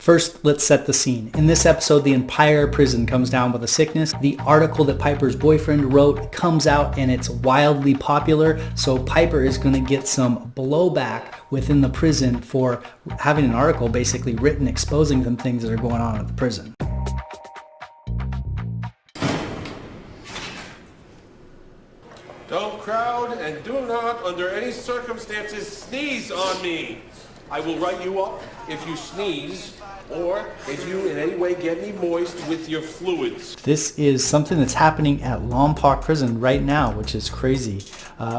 First, let's set the scene. In this episode, the entire prison comes down with a sickness. The article that Piper's boyfriend wrote comes out and it's wildly popular, so Piper is going to get some blowback within the prison for having an article basically written exposing some things that are going on at the prison. Don't crowd and do not, under any circumstances, sneeze on me. I will write you up if you sneeze or if you in any way get me moist with your fluids. This is something that's happening at Lompoc Prison right now, which is crazy.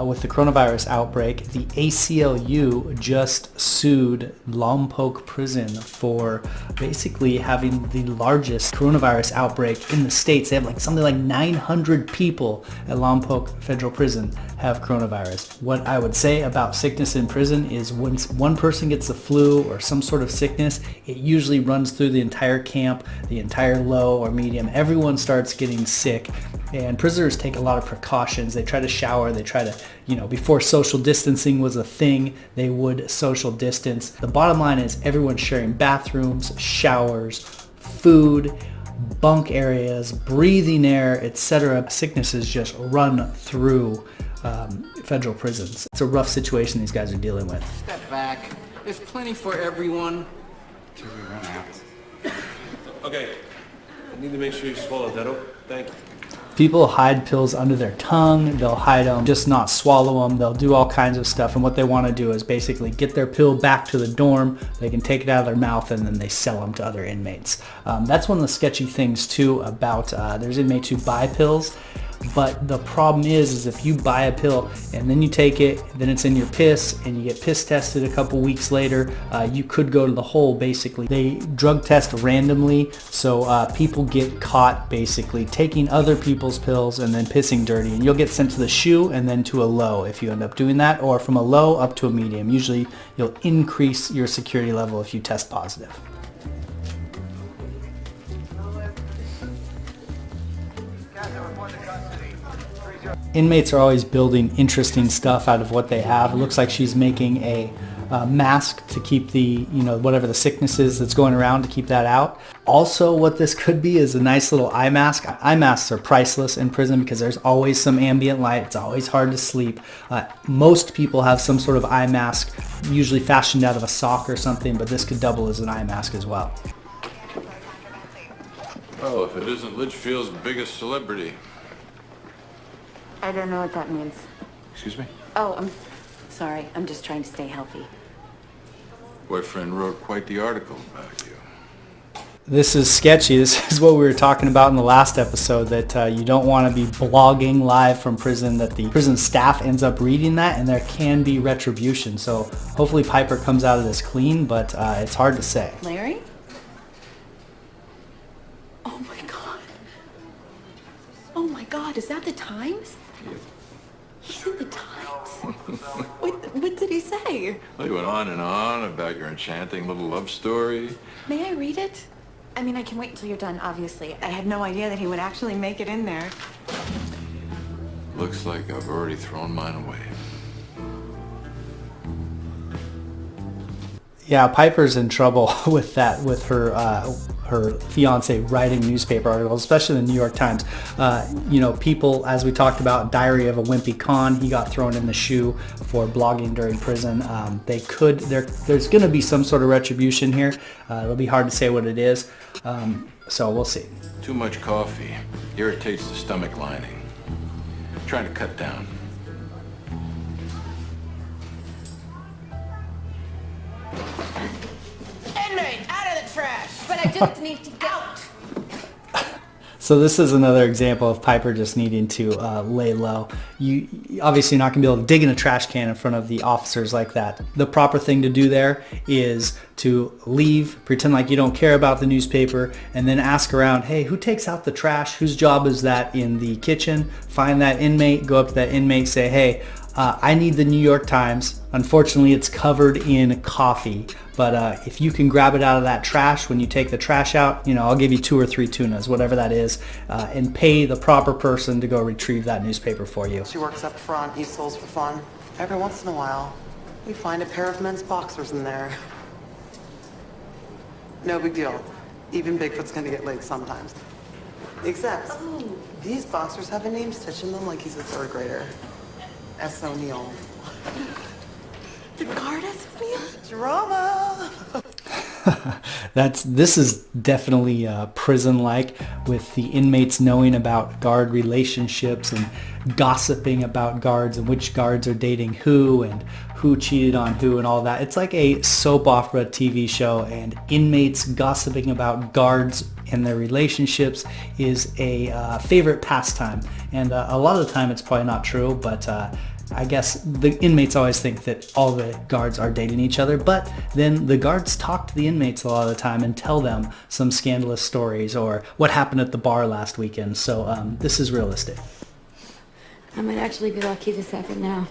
With the coronavirus outbreak, the ACLU just sued Lompoc Prison for basically having the largest coronavirus outbreak in the States. They have something like 900 people at Lompoc Federal Prison have coronavirus. What I would say about sickness in prison is when one person gets the flu or some sort of sickness, it usually runs through the entire camp, the entire low or medium. Everyone starts getting sick. And prisoners take a lot of precautions. They try to shower. They try to, before social distancing was a thing, they would social distance. The bottom line is everyone's sharing bathrooms, showers, food, bunk areas, breathing air, etc. Sicknesses just run through federal prisons. It's a rough situation these guys are dealing with. Step back. There's plenty for everyone. Till we run out. Okay, I need to make sure you swallow that. Thank you. People hide pills under their tongue. They'll hide them, just not swallow them. They'll do all kinds of stuff. And what they want to do is basically get their pill back to the dorm. They can take it out of their mouth and then they sell them to other inmates. That's one of the sketchy things too about there's inmates who buy pills. But the problem is if you buy a pill and then you take it, then it's in your piss and you get piss tested a couple weeks later, you could go to the hole basically. They drug test randomly, so people get caught basically taking other people's pills and then pissing dirty, and you'll get sent to the SHU and then to a low if you end up doing that, or from a low up to a medium. Usually you'll increase your security level if you test positive. Inmates are always building interesting stuff out of what they have. It looks like she's making a mask to keep the, whatever the sickness is that's going around, to keep that out. Also, what this could be is a nice little eye mask. Eye masks are priceless in prison because there's always some ambient light. It's always hard to sleep. Most people have some sort of eye mask, usually fashioned out of a sock or something, but this could double as an eye mask as well. Well, if it isn't Litchfield's biggest celebrity. I don't know what that means. Excuse me? Oh, I'm sorry. I'm just trying to stay healthy. Boyfriend wrote quite the article about you. This is sketchy. This is what we were talking about in the last episode, that you don't want to be blogging live from prison, that the prison staff ends up reading that, and there can be retribution. So hopefully Piper comes out of this clean, but it's hard to say. Larry? Oh my God. Oh my God, is that the Times? He's in the Times? What did he say? Well, he went on and on about your enchanting little love story. May I read it? I mean, I can wait until you're done, obviously. I had no idea that he would actually make it in there. Looks like I've already thrown mine away. Yeah, Piper's in trouble with that, with her fiance writing newspaper articles, especially the New York Times. People, as we talked about, Diary of a Wimpy Con, he got thrown in the SHU for blogging during prison. There's going to be some sort of retribution here. It'll be hard to say what it is, so we'll see. Too much coffee irritates the stomach lining. I'm trying to cut down. Inmate, out of the trash! But I just need to get out! So this is another example of Piper just needing to lay low. You obviously not going to be able to dig in a trash can in front of the officers like that. The proper thing to do there is to leave, pretend like you don't care about the newspaper, and then ask around, hey, who takes out the trash? Whose job is that in the kitchen? Find that inmate, go up to that inmate, say, hey, I need the New York Times. Unfortunately, it's covered in coffee. But if you can grab it out of that trash when you take the trash out, I'll give you 2 or 3 tunas, whatever that is, and pay the proper person to go retrieve that newspaper for you. She works up front, eats souls for fun. Every once in a while, we find a pair of men's boxers in there. No big deal. Even Bigfoot's gonna get laid sometimes. Except, these boxers have a name stitched in them like he's a third grader. S. O'Neill. The guard has me. Drama! This is definitely prison-like, with the inmates knowing about guard relationships and gossiping about guards and which guards are dating who and who cheated on who and all that. It's like a soap opera TV show, and inmates gossiping about guards and their relationships is a favorite pastime. And a lot of the time it's probably not true, but I guess the inmates always think that all the guards are dating each other, but then the guards talk to the inmates a lot of the time and tell them some scandalous stories or what happened at the bar last weekend. So this is realistic. I might actually be lucky this happened now.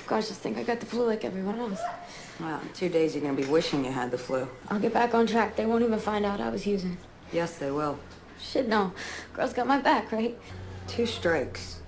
Gosh, just think I got the flu like everyone else. Well, in 2 days you're gonna be wishing you had the flu. I'll get back on track. They won't even find out I was using. Yes, they will. Shit, no. Girl's got my back, right? 2 strikes.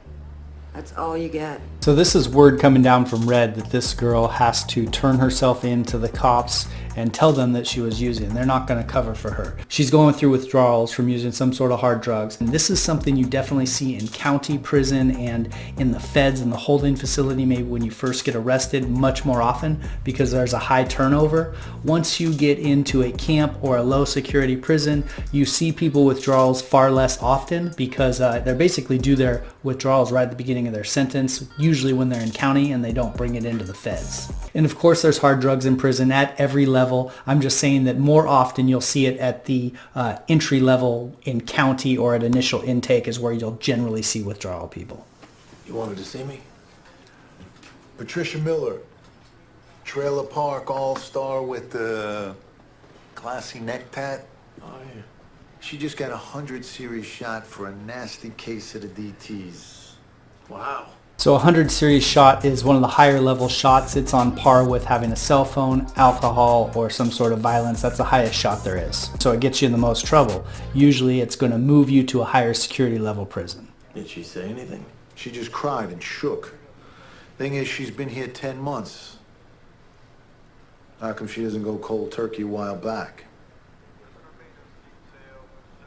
That's all you get. So this is word coming down from Red that this girl has to turn herself in to the cops and tell them that she was using. They're not going to cover for her. She's going through withdrawals from using some sort of hard drugs. And this is something you definitely see in county prison and in the feds and the holding facility, maybe when you first get arrested, much more often because there's a high turnover. Once you get into a camp or a low security prison, you see people withdrawals far less often because they basically do their withdrawals right at the beginning of their sentence, usually when they're in county and they don't bring it into the feds. And of course there's hard drugs in prison at every level. I'm just saying that more often you'll see it at the entry level in county or at initial intake is where you'll generally see withdrawal people. You wanted to see me? Patricia Miller, Trailer Park All-Star with the classy neck tat. Oh, yeah. She just got a 100 series shot for a nasty case of the DTs. Wow. So a 100 series shot is one of the higher level shots. It's on par with having a cell phone, alcohol, or some sort of violence. That's the highest shot there is. So it gets you in the most trouble. Usually it's going to move you to a higher security level prison. Did she say anything? She just cried and shook. Thing is, she's been here 10 months. How come she doesn't go cold turkey a while back?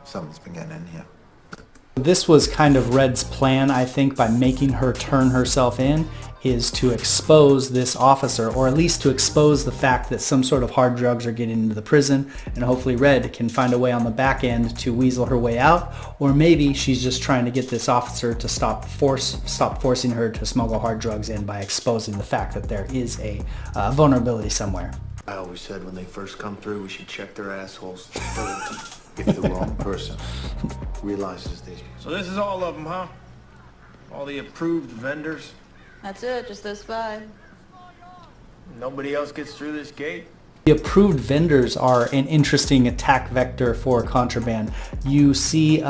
Something's been getting in here. This was kind of Red's plan, I think, by making her turn herself in, is to expose this officer, or at least to expose the fact that some sort of hard drugs are getting into the prison, and hopefully Red can find a way on the back end to weasel her way out, or maybe she's just trying to get this officer to stop forcing her to smuggle hard drugs in by exposing the fact that there is a vulnerability somewhere. I always said when they first come through, we should check their assholes if the wrong person realizes these. So this is all of them, huh? All the approved vendors? That's it, just those 5. Nobody else gets through this gate? The approved vendors are an interesting attack vector for contraband. You see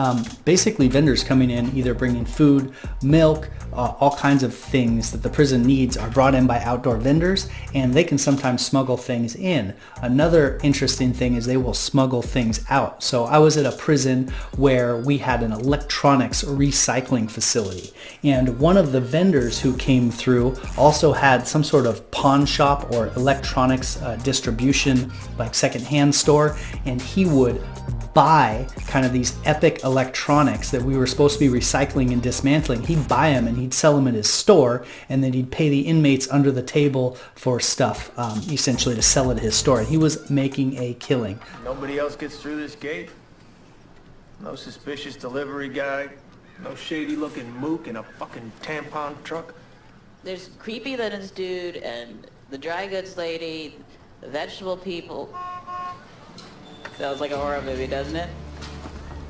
basically vendors coming in, either bringing food, milk, all kinds of things that the prison needs are brought in by outdoor vendors, and they can sometimes smuggle things in. Another interesting thing is they will smuggle things out. So I was at a prison where we had an electronics recycling facility, and one of the vendors who came through also had some sort of pawn shop or electronics distribution, like secondhand store, and he would buy kind of these epic electronics that we were supposed to be recycling and dismantling. He'd buy them and he'd sell them at his store, and then he'd pay the inmates under the table for stuff, essentially to sell it at his store. And he was making a killing. Nobody else gets through this gate? No suspicious delivery guy? No shady looking mook in a fucking tampon truck? There's creepy linens dude and the dry goods lady, the vegetable people. Sounds like a horror movie, doesn't it?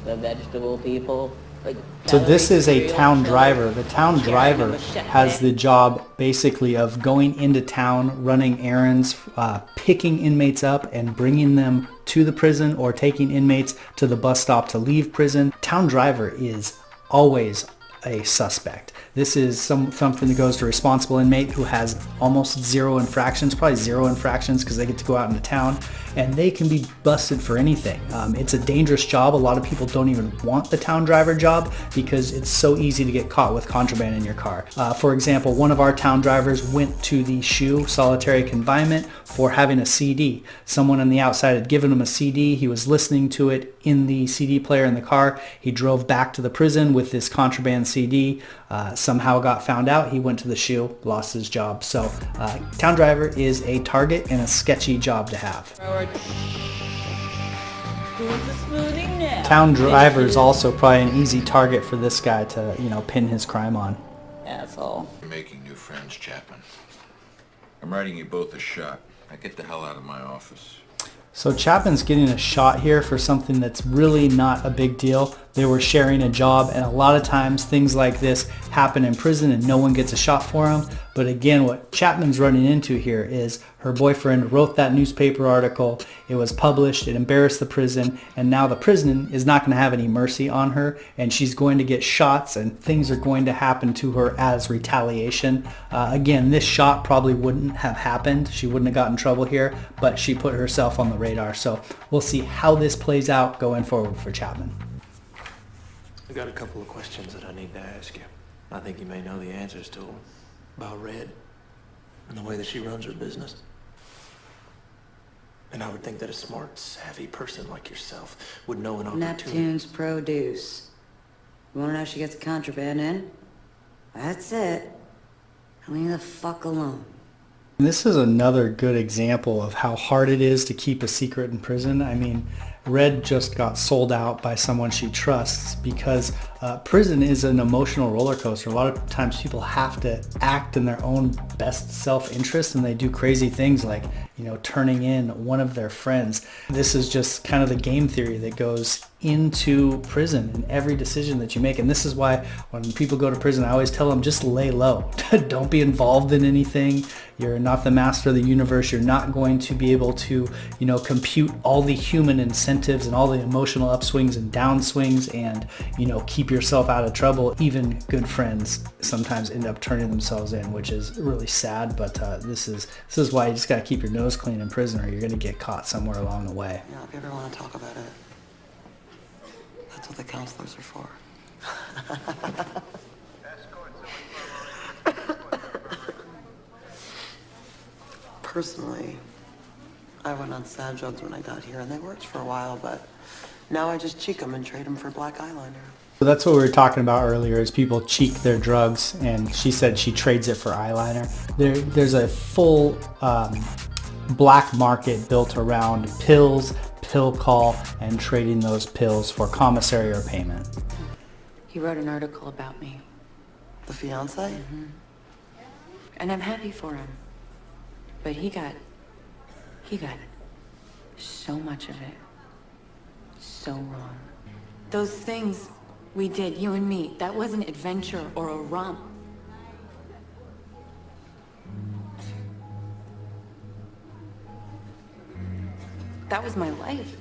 The vegetable people. Like, so this is a town driver. The town driver has the job basically of going into town, running errands, picking inmates up and bringing them to the prison, or taking inmates to the bus stop to leave prison. Town driver is always a suspect. This is something that goes to responsible inmate who has almost 0 infractions, probably 0 infractions because they get to go out into town. and they can be busted for anything. It's a dangerous job. A lot of people don't even want the town driver job because it's so easy to get caught with contraband in your car. For example, one of our town drivers went to the SHU, solitary confinement, for having a CD. Someone on the outside had given him a CD. He was listening to it in the CD player in the car. He drove back to the prison with this contraband CD, somehow got found out. He went to the SHU, lost his job. So town driver is a target and a sketchy job to have. Town driver is also probably an easy target for this guy to, pin his crime on. Asshole. You're making new friends, Chapman. I'm writing you both a shot. Now get the hell out of my office. So Chapman's getting a shot here for something that's really not a big deal. They were sharing a job, and a lot of times things like this happen in prison and no one gets a shot for them. But again, what Chapman's running into here is her boyfriend wrote that newspaper article, it was published, it embarrassed the prison, and now the prison is not going to have any mercy on her, and she's going to get shots, and things are going to happen to her as retaliation. Again, this shot probably wouldn't have happened. She wouldn't have gotten in trouble here, but she put herself on the radar. So we'll see how this plays out going forward for Chapman. I got a couple of questions that I need to ask you. I think you may know the answers to them. About Red and the way that she runs her business. And I would think that a smart, savvy person like yourself would know an opportunity. Neptune's produce. You wanna know how she gets the contraband in? That's it. Leave me the fuck alone. This is another good example of how hard it is to keep a secret in prison. I mean, Red just got sold out by someone she trusts because prison is an emotional roller coaster. A lot of times people have to act in their own best self-interest, and they do crazy things like, turning in one of their friends. This is just kind of the game theory that goes into prison and every decision that you make. And this is why when people go to prison, I always tell them, just lay low. Don't be involved in anything. You're not the master of the universe. You're not going to be able to, compute all the human incentives and all the emotional upswings and downswings and, keep yourself out of trouble. Even good friends sometimes end up turning themselves in, which is really sad. But this is why you just got to keep your nose clean in prison, or you're going to get caught somewhere along the way. Yeah, if you ever want to talk about it, that's what the counselors are for. Personally, I went on sad drugs when I got here, and they worked for a while, but now I just cheek them and trade them for black eyeliner. So that's what we were talking about earlier, is people cheek their drugs, and she said she trades it for eyeliner. There's a full black market built around pills, pill call, and trading those pills for commissary or payment. He wrote an article about me. The fiance? Mm-hmm. And I'm happy for him. But he got so much of it so wrong. Those things we did, you and me, that wasn't adventure or a romp. That was my life.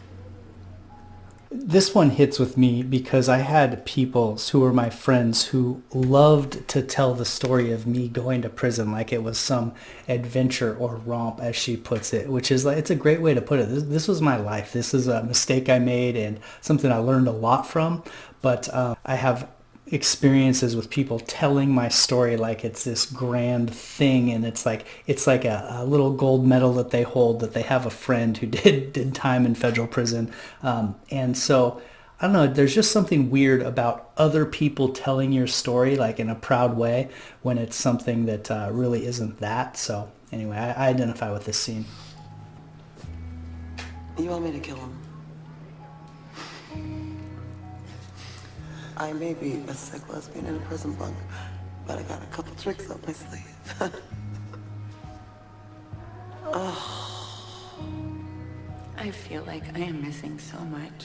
This one hits with me because I had people who were my friends who loved to tell the story of me going to prison like it was some adventure or romp, as she puts it, which is it's a great way to put it. This was my life. This is a mistake I made and something I learned a lot from. But I have experiences with people telling my story like it's this grand thing, and it's like a little gold medal that they hold, that they have a friend who did time in federal prison. And so I don't know, there's just something weird about other people telling your story like in a proud way when it's something that really isn't that. So anyway, I identify with this scene. You want me to kill him? I may be a sick lesbian in a prison bunk, but I got a couple tricks up my sleeve. I feel like I am missing so much.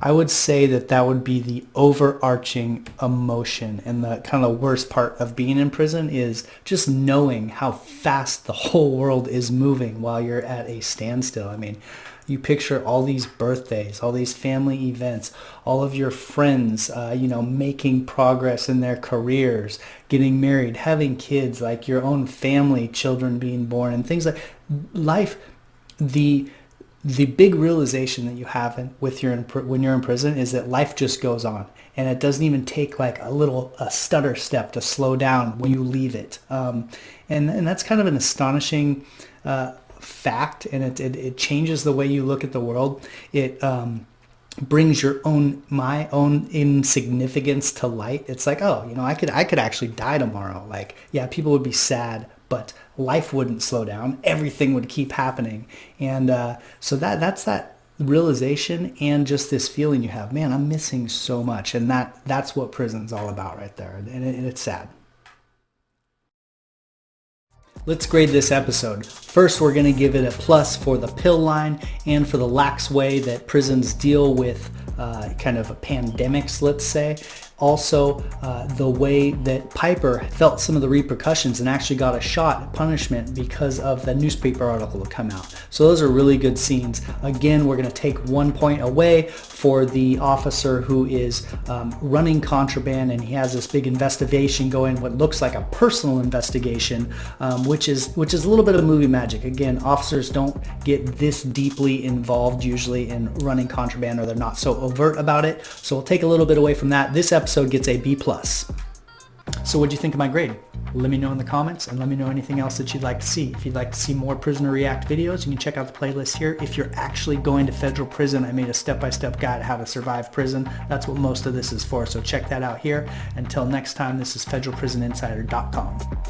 I would say that would be the overarching emotion, and the kind of worst part of being in prison is just knowing how fast the whole world is moving while you're at a standstill. I mean, you picture all these birthdays, all these family events, all of your friends, making progress in their careers, getting married, having kids, like your own family, children being born, and things like life. The the big realization that you have when you're in prison is that life just goes on, and it doesn't even take like a stutter step to slow down when you leave it. And that's kind of an astonishing fact, and it changes the way you look at the world. It brings my own insignificance to light. It's like, oh, I could actually die tomorrow. Like, yeah, people would be sad, but life wouldn't slow down. Everything would keep happening. And so that's that realization, and just this feeling you have, man, I'm missing so much. And that's what prison's all about right there. And it's sad. Let's grade this episode. First, we're going to give it a plus for the pill line and for the lax way that prisons deal with kind of pandemics, let's say. Also, the way that Piper felt some of the repercussions and actually got a shot at punishment because of the newspaper article that come out. So those are really good scenes. Again, we're going to take 1 point away for the officer who is running contraband, and he has this big investigation going, what looks like a personal investigation, which is a little bit of movie magic. Again, officers don't get this deeply involved usually in running contraband, or they're not so overt about it. So we'll take a little bit away from that. This episode gets a B+. So what'd you think of my grade? Let me know in the comments, and let me know anything else that you'd like to see. If you'd like to see more Prisoner React videos, you can check out the playlist here. If you're actually going to federal prison, I made a step-by-step guide to how to survive prison. That's what most of this is for, so check that out here. Until next time, this is federalprisoninsider.com.